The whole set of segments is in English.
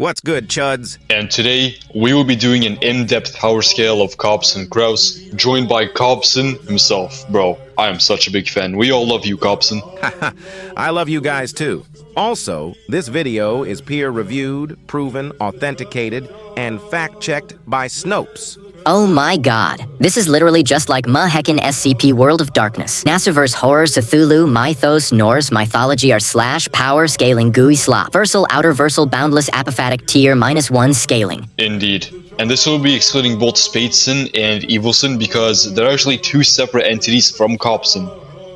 What's good, chuds? And today, we will be doing an in-depth power scale of Copson Kraus, joined by Copson himself. Bro, I am such a big fan. We all love you, Copson. I love you guys too. Also, this video is peer-reviewed, proven, authenticated, and fact-checked by Snopes. Oh my god. This is literally just like heckin' SCP World of Darkness. Nasaverse Horror Cthulhu Mythos Norse Mythology are / power scaling GUI slop. Versal outer versal boundless apophatic tier -1 scaling. Indeed. And this will be excluding both Spadeson and Evilson because they're actually two separate entities from Copson,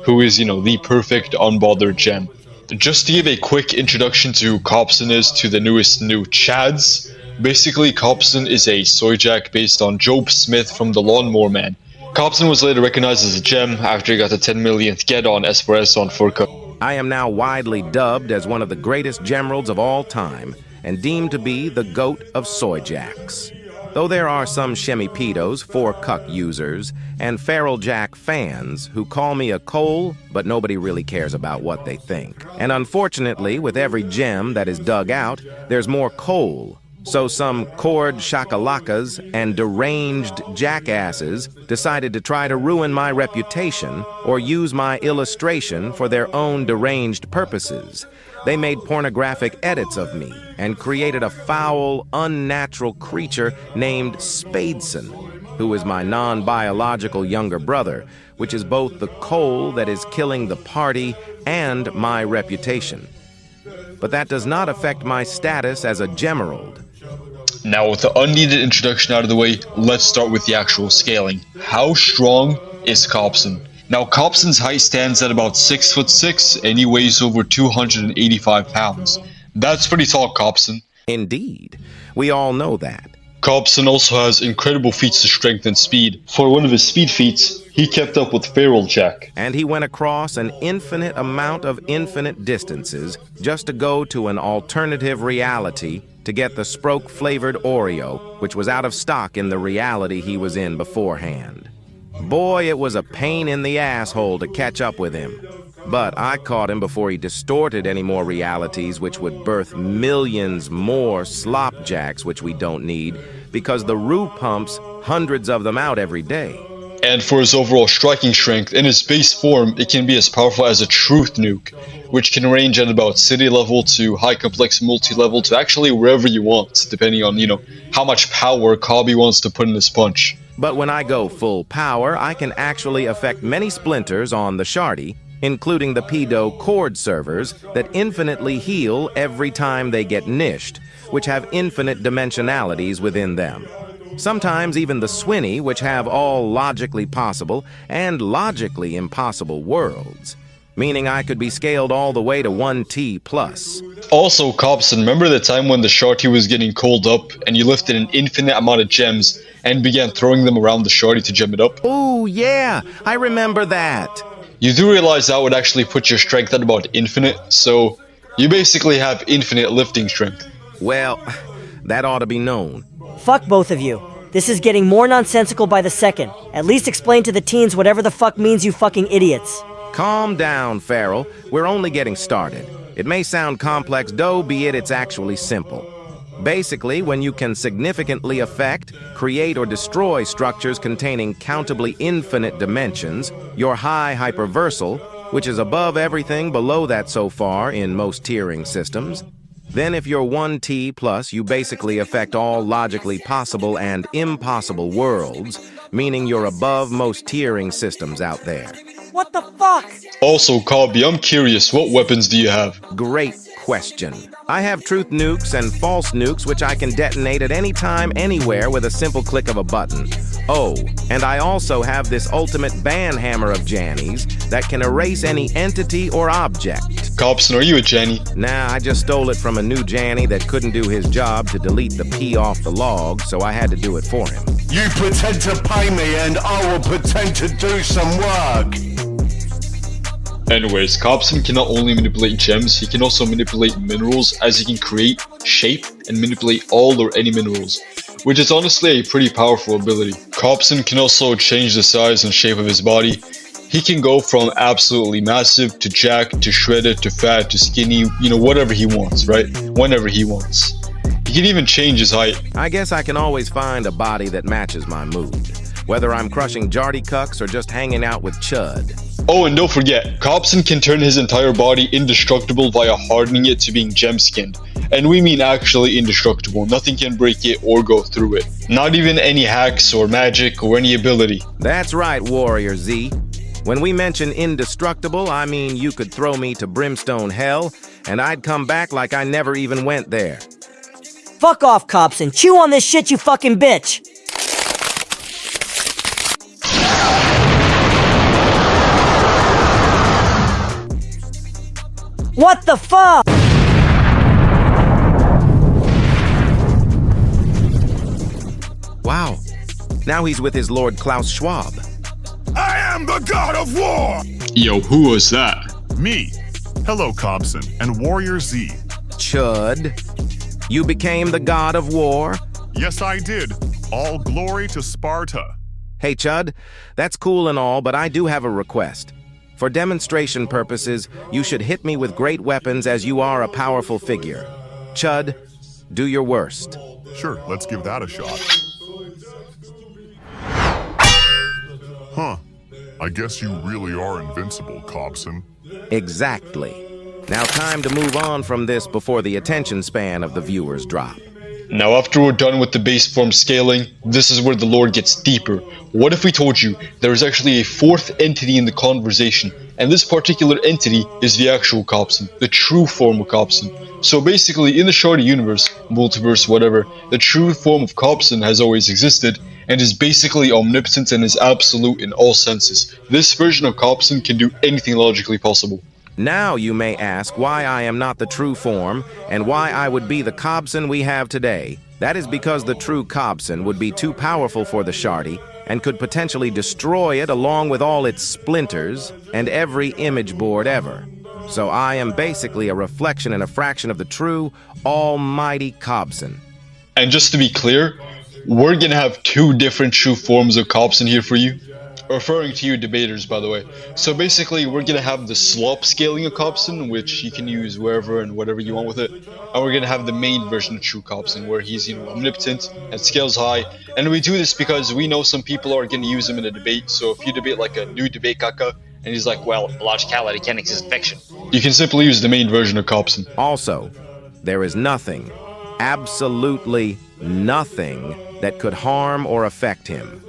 who is, the perfect unbothered gem. Just to give a quick introduction to Copson is to the newest new Chads. Basically, Copson is a soy jack based on Job Smith from The Lawnmower Man. Copson was later recognized as a gem after he got the 10 millionth get on Espresso on Furka. I am now widely dubbed as one of the greatest gemeralds of all time and deemed to be the GOAT of soy jacks. Though there are some shemmy pedos, 4-cuck users, and feral jack fans who call me a coal, but nobody really cares about what they think. And unfortunately, with every gem that is dug out, there's more coal. So some cord shakalakas and deranged jackasses decided to try to ruin my reputation or use my illustration for their own deranged purposes. They made pornographic edits of me and created a foul, unnatural creature named Spadeson, who is my non-biological younger brother, which is both the coal that is killing the party and my reputation. But that does not affect my status as a gemerald. Now, with the unneeded introduction out of the way, let's start with the actual scaling. How strong is Copson? Now, Copson's height stands at about 6'6" and he weighs over 285 pounds. That's pretty tall, Copson. Indeed. We all know that. Copson also has incredible feats of strength and speed. For one of his speed feats, he kept up with Feral Jack. And he went across an infinite amount of infinite distances just to go to an alternative reality to get the Sproke-flavored Oreo, which was out of stock in the reality he was in beforehand. Boy, it was a pain in the asshole to catch up with him. But I caught him before he distorted any more realities which would birth millions more slopjacks which we don't need because the Roo pumps hundreds of them out every day. And for his overall striking strength, in its base form, it can be as powerful as a truth nuke, which can range at about city level to high complex multi-level to actually wherever you want, depending on, how much power Cobby wants to put in his punch. But when I go full power, I can actually affect many splinters on the Shardy, including the pedo cord servers that infinitely heal every time they get nished, which have infinite dimensionalities within them. Sometimes even the Swinny, which have all logically possible and logically impossible worlds, meaning I could be scaled all the way to 1T+. Also, Copson, remember the time when the Shardy was getting cold up and you lifted an infinite amount of gems and began throwing them around the Shardy to gem it up? Oh yeah, I remember that. You do realize that would actually put your strength at about infinite, so you basically have infinite lifting strength. Well, that ought to be known. Fuck both of you. This is getting more nonsensical by the second. At least explain to the teens whatever the fuck means, you fucking idiots. Calm down, Feral. We're only getting started. It may sound complex, though, be it's actually simple. Basically, when you can significantly affect, create, or destroy structures containing countably infinite dimensions, your high hyperversal, which is above everything below that so far in most tiering systems, then if you're 1T+, you basically affect all logically possible and impossible worlds, meaning you're above most tiering systems out there. What the fuck? Also, Cobby, I'm curious, what weapons do you have? Great question. I have truth nukes and false nukes which I can detonate at any time, anywhere with a simple click of a button. Oh, and I also have this ultimate ban hammer of Jannies that can erase any entity or object. Copson, are you a Janny? Nah, I just stole it from a new Janny that couldn't do his job to delete the P off the log, so I had to do it for him. You pretend to pay me and I will pretend to do some work. Anyways, Copson can not only manipulate gems, he can also manipulate minerals, as he can create, shape, and manipulate all or any minerals, which is honestly a pretty powerful ability. Copson can also change the size and shape of his body. He can go from absolutely massive to jacked to shredded to fat to skinny, whatever he wants, right? Whenever he wants. He He can even change his height. I guess I can always find a body that matches my mood, whether I'm crushing Jardy Cucks or just hanging out with Chud. Oh, and don't forget, Copson can turn his entire body indestructible via hardening it to being gem-skinned. And we mean actually indestructible. Nothing can break it or go through it. Not even any hacks or magic or any ability. That's right, Warrior Z. When we mention indestructible, I mean you could throw me to brimstone hell, and I'd come back like I never even went there. Fuck off, Copson. Chew on this shit, you fucking bitch. What the fuck? Wow. Now he's with his Lord Klaus Schwab. I am the god of war! Yo, who was that? Me. Hello, Cobson, and Warrior Z. Chud. You became the god of war? Yes, I did. All glory to Sparta. Hey, Chud, that's cool and all, but I do have a request. For demonstration purposes, you should hit me with great weapons as you are a powerful figure. Chud, do your worst. Sure, let's give that a shot. Huh. I guess you really are invincible, Cobson. Exactly. Now time to move on from this before the attention span of the viewers drop. Now after we're done with the base form scaling, this is where the lore gets deeper. What if we told you there is actually a fourth entity in the conversation, and this particular entity is the actual Copson, the true form of Copson. So basically in the Shardy universe, multiverse, whatever, the true form of Copson has always existed, and is basically omnipotent and is absolute in all senses. This version of Copson can do anything logically possible. Now you may ask why I am not the true form, and why I would be the Cobson we have today. That is because the true Cobson would be too powerful for the Shardy, and could potentially destroy it along with all its splinters, and every image board ever. So I am basically a reflection and a fraction of the true, almighty Cobson. And just to be clear, we're gonna have two different true forms of Copson here for you. Referring to you debaters, by the way. So basically, we're gonna have the slop scaling of Copson, which you can use wherever and whatever you want with it. And we're gonna have the main version of true Copson, where he's, omnipotent and scales high. And we do this because we know some people are gonna use him in a debate. So if you debate like a new debate kaka, and he's like, well, logicality can't exist in fiction, you can simply use the main version of Copson. Also, there is nothing, absolutely nothing, that could harm or affect him.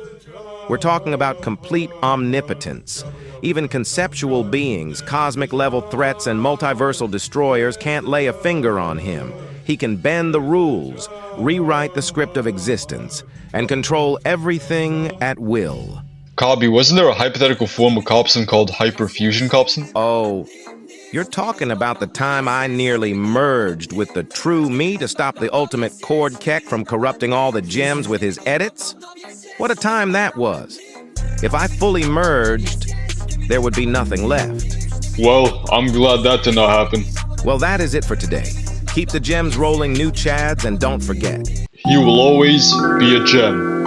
We're talking about complete omnipotence. Even conceptual beings, cosmic-level threats, and multiversal destroyers can't lay a finger on him. He can bend the rules, rewrite the script of existence, and control everything at will. Cobby, wasn't there a hypothetical form of Copson called hyperfusion Copson? Oh, you're talking about the time I nearly merged with the true me to stop the ultimate Cord Keck from corrupting all the gems with his edits? What a time that was. If I fully merged, there would be nothing left. Well, I'm glad that did not happen. Well, that is it for today. Keep the gems rolling, new Chads, and don't forget. You will always be a gem.